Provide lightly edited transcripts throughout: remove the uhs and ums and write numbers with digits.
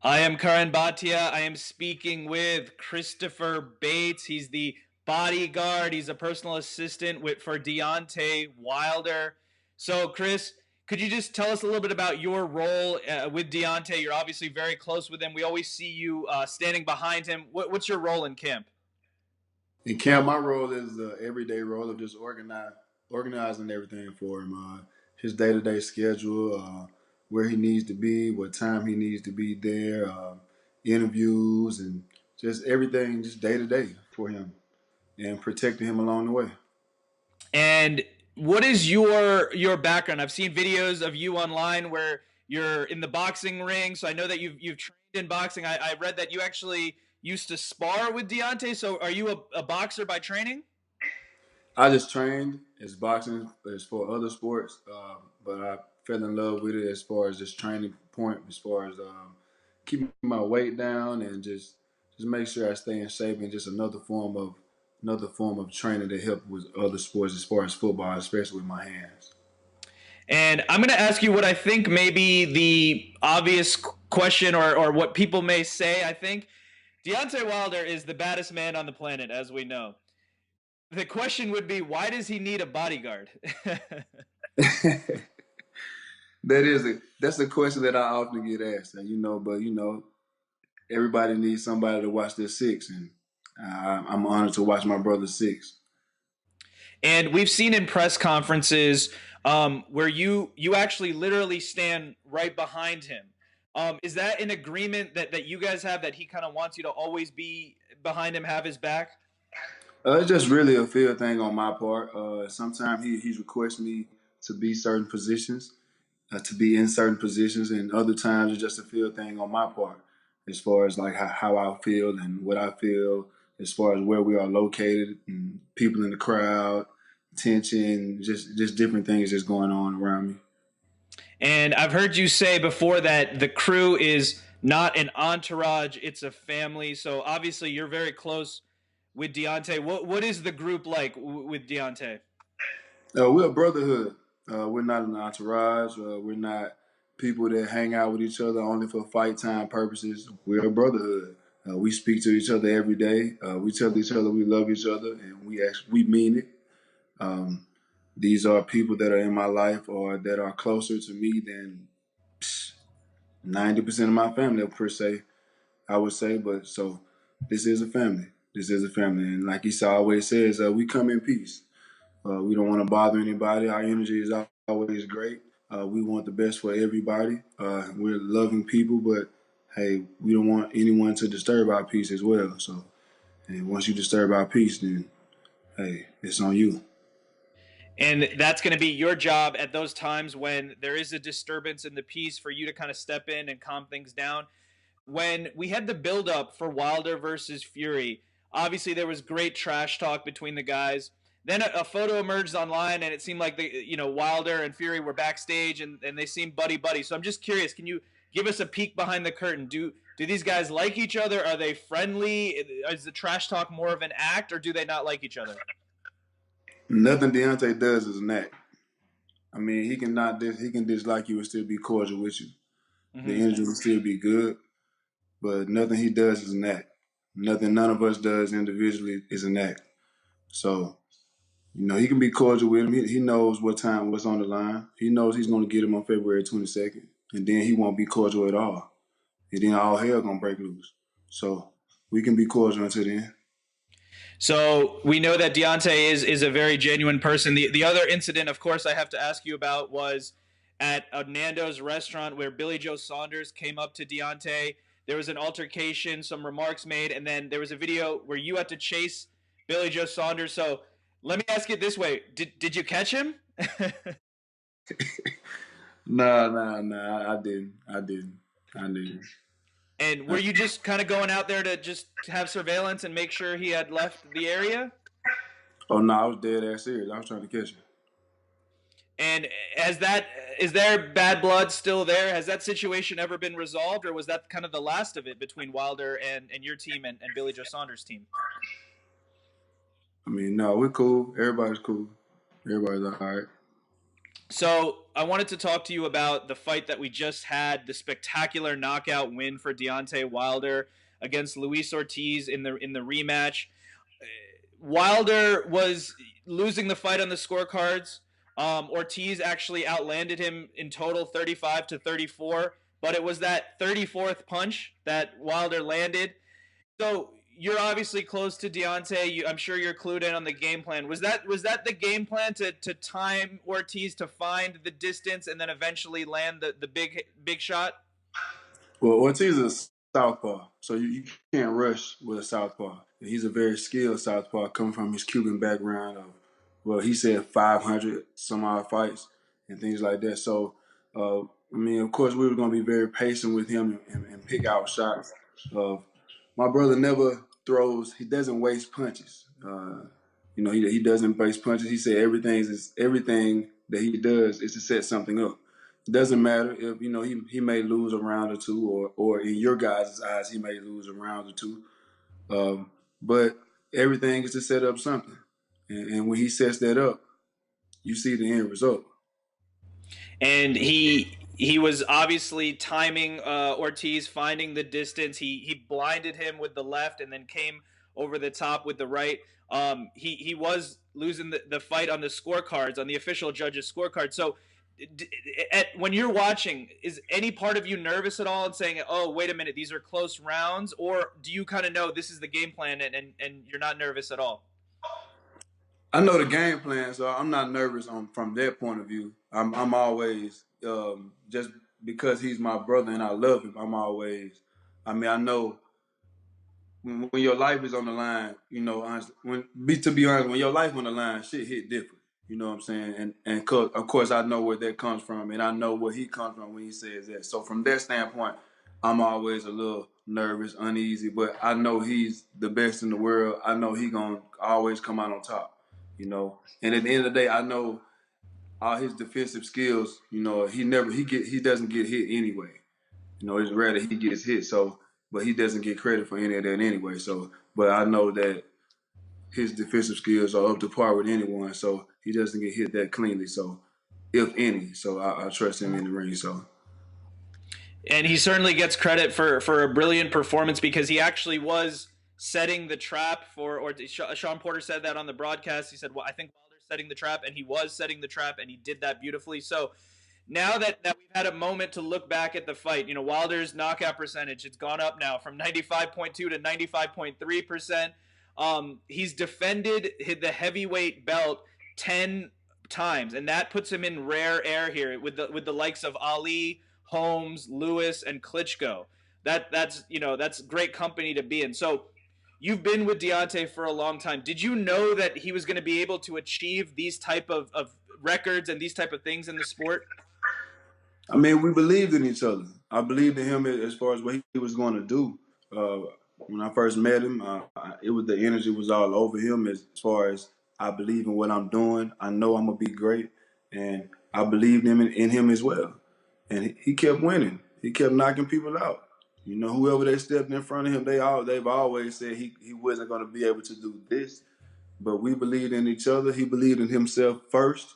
I am Curran Bhatia. I am speaking with Christopher Bates. He's the bodyguard. He's a personal assistant for Deontay Wilder. So, Chris, could you just tell us a little bit about your role with Deontay? You're obviously very close with him. We always see you standing behind him. What's your role in camp? In camp, my role is the everyday role of just organizing everything for him. His day-to-day schedule, where he needs to be, what time he needs to be there, interviews, and just everything, just day to day for him, and protecting him along the way. And what is your background? I've seen videos of you online where you're in the boxing ring. So I know that you've trained in boxing. I read that you actually used to spar with Deontay. So are you a boxer by training? I just trained as boxing as for other sports, but I fell in love with it as far as just training point, as far as keeping my weight down and just make sure I stay in shape, and just another form of training to help with other sports as far as football, especially with my hands. And I'm going to ask you what I think may be the obvious question, or what people may say. I think Deontay Wilder is the baddest man on the planet, as we know. The question would be, why does he need a bodyguard? That's a question that I often get asked, and but everybody needs somebody to watch their six, and I'm honored to watch my brother six. And we've seen in press conferences where you actually literally stand right behind him. Is that an agreement that you guys have, that he kind of wants you to always be behind him, have his back? It's just really a feel thing on my part. Sometimes he's requested me to be certain positions, to be in certain positions, and other times it's just a feel thing on my part, as far as like how I feel and what I feel, as far as where we are located and people in the crowd, tension, just different things just going on around me. And I've heard you say before that the crew is not an entourage, it's a family. So obviously you're very close with Deontay. What is the group like with Deontay? We're a brotherhood. We're not an entourage. We're not people that hang out with each other only for fight time purposes. We're a brotherhood. We speak to each other every day. We tell each other we love each other, and we mean it. Um, these are people that are in my life or that are closer to me than 90% of my family, per se, I would say. But so this is a family. This is a family, and like he always says, we come in peace. We don't want to bother anybody. Our energy is always great. We want the best for everybody. We're loving people, but hey, we don't want anyone to disturb our peace as well. So, and once you disturb our peace, then hey, it's on you. And that's going to be your job at those times when there is a disturbance in the peace, for you to kind of step in and calm things down. When we had the build up for Wilder versus Fury, obviously there was great trash talk between the guys. Then a photo emerged online, and it seemed like Wilder and Fury were backstage, and they seemed buddy buddy. So I'm just curious, can you give us a peek behind the curtain? Do these guys like each other? Are they friendly? Is the trash talk more of an act, or do they not like each other? Nothing Deontay does is an act. I mean, he can dislike you and still be cordial with you. The Mm-hmm. energy will still be good, but nothing he does is an act. Nothing none of us does individually is an act. So he can be cordial with him. He knows what's on the line. He knows he's going to get him on February 22nd, and then he won't be cordial at all. And then all hell going to break loose. So we can be cordial until then. So we know that Deontay is a very genuine person. The other incident, of course, I have to ask you about was at a Nando's restaurant where Billy Joe Saunders came up to Deontay. There was an altercation, some remarks made, and then there was a video where you had to chase Billy Joe Saunders. So let me ask it this way: Did you catch him? Nah. I didn't. And were you just kind of going out there to just have surveillance and make sure he had left the area? Oh no, I was dead ass serious. I was trying to catch him. And is there bad blood still there? Has that situation ever been resolved, or was that kind of the last of it between Wilder and your team and Billy Joe Saunders' team? I mean, no, we're cool. Everybody's cool. Everybody's all right. So I wanted to talk to you about the fight that we just had, the spectacular knockout win for Deontay Wilder against Luis Ortiz in the rematch. Wilder was losing the fight on the scorecards. Ortiz actually outlanded him in total 35-34, but it was that 34th punch that Wilder landed. So you're obviously close to Deontay. I'm sure you're clued in on the game plan. Was that the game plan to time Ortiz to find the distance and then eventually land the big shot? Well, Ortiz is a southpaw, so you can't rush with a southpaw. He's a very skilled southpaw, coming from his Cuban background of, well, he said 500 some odd fights and things like that. So, I mean, of course, we were going to be very patient with him and pick out shots. My brother never throws; he doesn't waste punches. He doesn't waste punches. He said everything that he does is to set something up. It doesn't matter if he may lose a round or two, or in your guys' eyes he may lose a round or two. But everything is to set up something, and when he sets that up, you see the end result. And he was obviously timing Ortiz, finding the distance. He blinded him with the left and then came over the top with the right. He was losing the fight on the scorecards, on the official judges' scorecard. So when you're watching, is any part of you nervous at all and saying, "Oh, wait a minute, these are close rounds," or do you kind of know this is the game plan and you're not nervous at all? I know the game plan, so I'm not nervous from that point of view. I'm always just because he's my brother and I love him. I'm always. I mean, I know when your life is on the line, honestly, to be honest, when your life on the line, shit hit different. You know what I'm saying? And of course, I know where that comes from, and I know where he comes from when he says that. So from that standpoint, I'm always a little nervous, uneasy, but I know he's the best in the world. I know he gonna always come out on top. And at the end of the day, I know all his defensive skills. He doesn't get hit anyway. It's rare that he gets hit. So, but he doesn't get credit for any of that anyway. So, but I know that his defensive skills are up to par with anyone. So he doesn't get hit that cleanly. So, if any, so I trust him in the ring. So. And he certainly gets credit for a brilliant performance because he actually was setting the trap for, or Sean Porter said that on the broadcast. He said, "Well, I think Wilder's setting the trap," and he was setting the trap, and he did that beautifully. So now that we've had a moment to look back at the fight, Wilder's knockout percentage, it's gone up now from 95.2 to 95.3%. He's defended the heavyweight belt 10 times, and that puts him in rare air here with the likes of Ali, Holmes, Lewis, and Klitschko. That's great company to be in. So you've been with Deontay for a long time. Did you know that he was going to be able to achieve these type of records and these type of things in the sport? I mean, we believed in each other. I believed in him as far as what he was going to do. When I first met him, the energy was all over him as far as I believe in what I'm doing. I know I'm gonna be great, and I believed in him as well. And he kept winning. He kept knocking people out. Whoever they stepped in front of him, they've always said he wasn't going to be able to do this. But we believed in each other. He believed in himself first.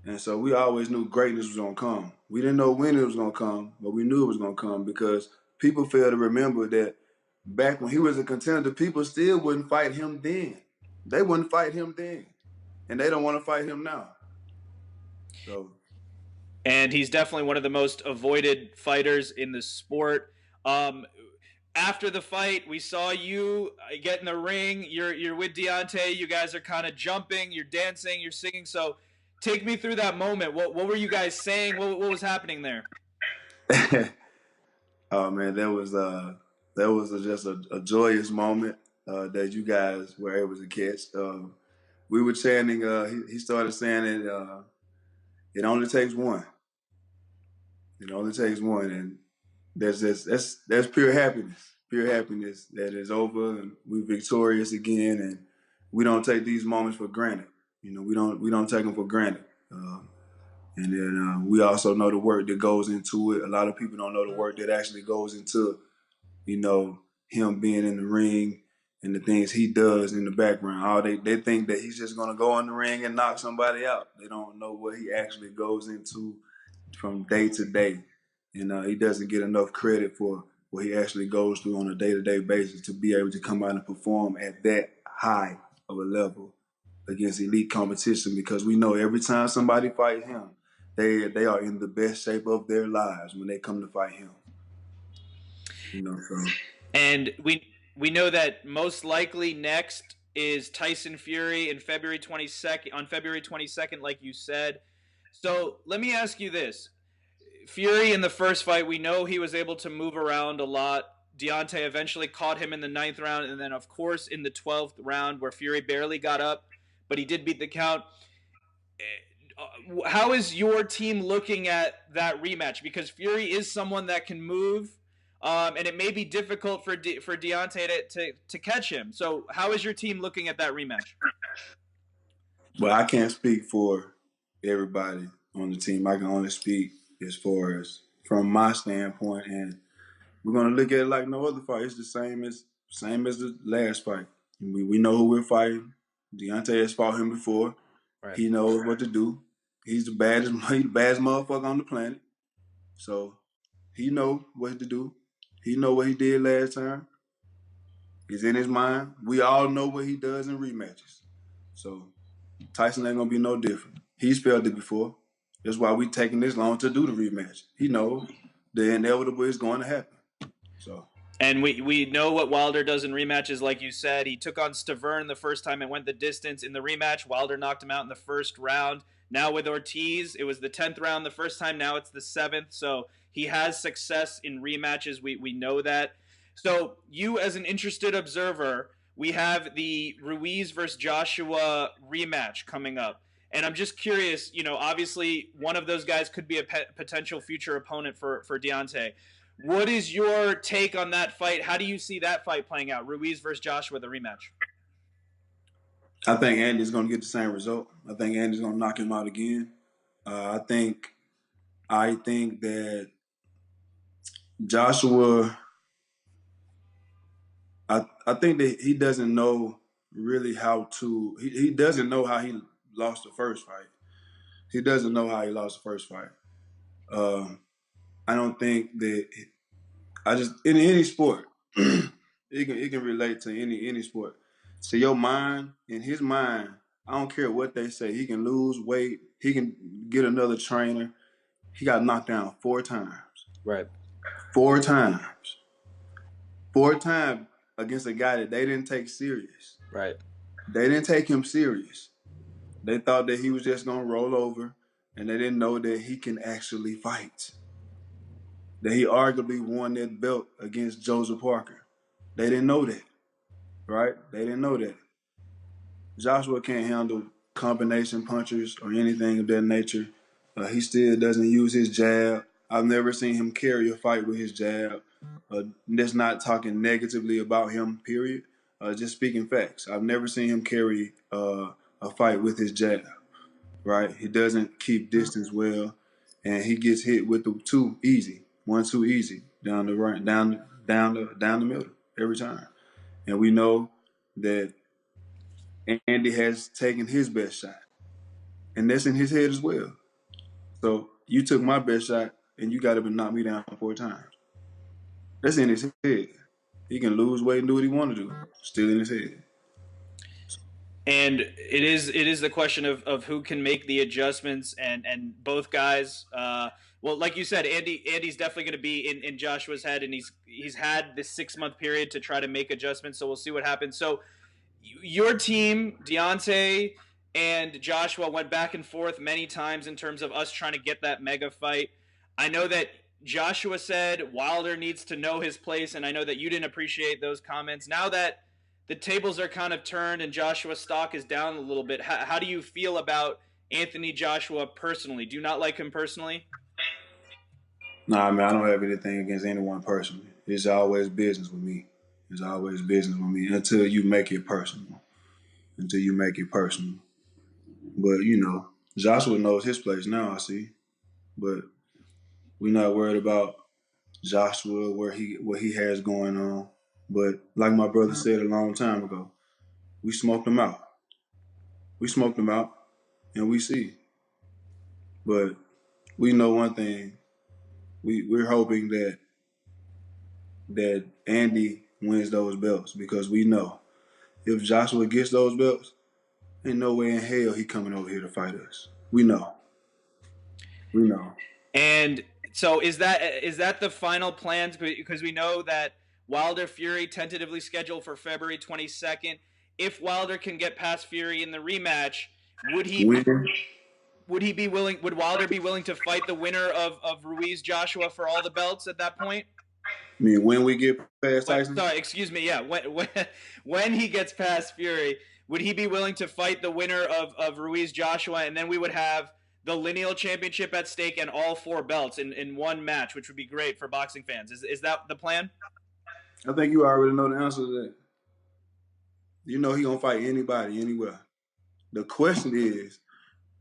And so we always knew greatness was going to come. We didn't know when it was going to come, but we knew it was going to come because people fail to remember that back when he was a contender, people still wouldn't fight him then. They wouldn't fight him then. And they don't want to fight him now. So. And he's definitely one of the most avoided fighters in the sport. After the fight, we saw you get in the ring. You're with Deontay. You guys are kind of jumping. You're dancing. You're singing. So take me through that moment. What were you guys saying? What was happening there? Oh man, that was just a joyous moment that you guys were able to catch. We were chanting. He started saying it. It only takes one. It only takes one, and that's pure happiness that is over, and we're victorious again, and we don't take these moments for granted. We don't take them for granted. And then we also know the work that goes into it. A lot of people don't know the work that actually goes into, him being in the ring and the things he does in the background. All they think that he's just gonna go in the ring and knock somebody out. They don't know what he actually goes into from day to day, and he doesn't get enough credit for what he actually goes through on a day-to-day basis to be able to come out and perform at that high of a level against elite competition. Because we know every time somebody fights him, they are in the best shape of their lives when they come to fight him. So. And we know that most likely next is Tyson Fury in February 22nd, on February 22nd, like you said. So let me ask you this. Fury in the first fight, we know he was able to move around a lot. Deontay eventually caught him in the 9th round, and then, of course, in the 12th round where Fury barely got up, but he did beat the count. How is your team looking at that rematch? Because Fury is someone that can move, and it may be difficult for Deontay to catch him. So how is your team looking at that rematch? Well, I can't speak for everybody on the team. I can only speak as far as from my standpoint, and we're gonna look at it like no other fight. It's the same as the last fight. We know who we're fighting. Deontay has fought him before. Right. He knows what to do. He's the baddest motherfucker on the planet. So he knows what to do. He know what he did last time. It's in his mind. We all know what he does in rematches. So Tyson ain't gonna be no different. He's felt it before. That's why we taking this long to do the rematch. He knows the inevitable is going to happen. So. And we know what Wilder does in rematches, like you said. He took on Stavern the first time and went the distance. In the rematch, Wilder knocked him out in the first round. Now with Ortiz, it was the 10th round the first time. Now it's the 7th. So he has success in rematches. We know that. So you, as an interested observer, we have the Ruiz versus Joshua rematch coming up. And I'm just curious, obviously one of those guys could be a potential future opponent for Deontay. What is your take on that fight? How do you see that fight playing out? Ruiz versus Joshua, the rematch. I think Andy's going to get the same result. I think Andy's going to knock him out again. I think that Joshua, I think that he doesn't know really how to, he doesn't know how he lost the first fight. He doesn't know how he lost the first fight. I don't think that, in any sport, it can relate to any sport. So your mind, in his mind, I don't care what they say. He can lose weight. He can get another trainer. He got knocked down 4 times. Right. 4 times. 4 times against a guy that they didn't take serious. Right. They didn't take him serious. They thought that he was just going to roll over, and they didn't know that he can actually fight. That he arguably won that belt against Joseph Parker. They didn't know that. Right? They didn't know that. Joshua can't handle combination punchers or anything of that nature. He still doesn't use his jab. I've never seen him carry a fight with his jab. That's not talking negatively about him, period. Just speaking facts. I've never seen him carry a fight with his jab, right? He doesn't keep distance well, and he gets hit with the 2 easy. 1-2 easy down the middle every time. And we know that Andy has taken his best shot, and that's in his head as well. So you took my best shot, and you got to knock me down 4 times. That's in his head. He can lose weight and do what he want to do. Still in his head. And it is the question of who can make the adjustments, and both guys. Well, like you said, Andy's definitely going to be in Joshua's head, and he's had this 6-month period to try to make adjustments. So we'll see what happens. So your team, Deontay and Joshua, went back and forth many times in terms of us trying to get that mega fight. I know that Joshua said Wilder needs to know his place, and I know that you didn't appreciate those comments. Now that the tables are kind of turned and Joshua's stock is down a little bit, how do you feel about Anthony Joshua personally? Do you not like him personally? Nah, man, I don't have anything against anyone personally. It's always business with me. It's always business with me until you make it personal. But, Joshua knows his place now, I see. But we're not worried about Joshua, what he has going on. But like my brother said a long time ago, we smoked them out. We smoked them out, and we see. But we know one thing. We're hoping that Andy wins those belts because we know if Joshua gets those belts, ain't no way in hell he coming over here to fight us. We know. We know. And so is that the final plan? Because we know that Wilder Fury tentatively scheduled for February 22nd. If Wilder can get past Fury in the rematch, would he When? would he be willing? Would Wilder be willing to fight the winner of Ruiz Joshua for all the belts at that point? I mean, when we get past Tyson? Sorry, excuse me. Yeah, when he gets past Fury, would he be willing to fight the winner of Ruiz Joshua, and then we would have the lineal championship at stake and all four belts in one match, which would be great for boxing fans. Is that the plan? I think you already know the answer to that. You know he gonna fight anybody, anywhere. The question is,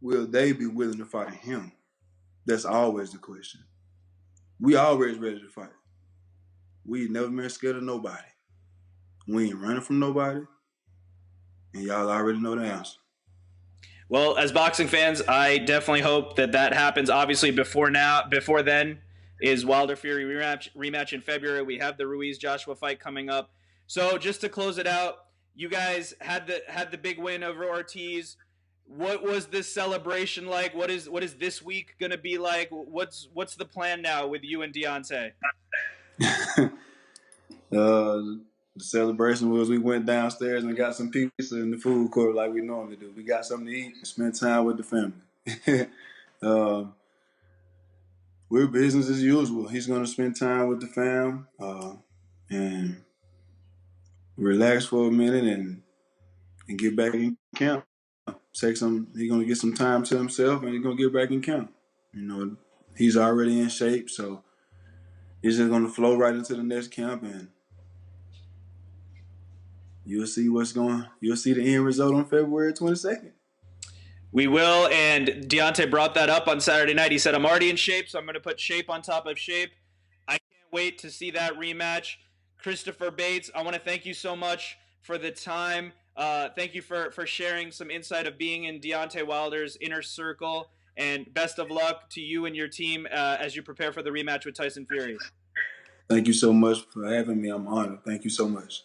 will they be willing to fight him? That's always the question. We always ready to fight. We ain't never been scared of nobody. We ain't running from nobody. And y'all already know the answer. Well, as boxing fans, I definitely hope that happens. Obviously, before then is Wilder Fury rematch in February. We have the Ruiz Joshua fight coming up. So just to close it out, you guys had the big win over Ortiz. What was this celebration like? What is this week gonna be like? What's the plan now with you and Deontay? The celebration was we went downstairs and got some pizza in the food court like we normally do. We got something to eat and spend time with the family. We're business as usual. He's going to spend time with the fam and relax for a minute and get back in camp. He's going to get some time to himself and he's going to get back in camp. You know, he's already in shape, so he's just going to flow right into the next camp and you'll see the end result on February 22nd. We will, and Deontay brought that up on Saturday night. He said, I'm already in shape, so I'm going to put shape on top of shape. I can't wait to see that rematch. Christopher Bates, I want to thank you so much for the time. Thank you for sharing some insight of being in Deontay Wilder's inner circle, and best of luck to you and your team as you prepare for the rematch with Tyson Fury. Thank you so much for having me. I'm honored. Thank you so much.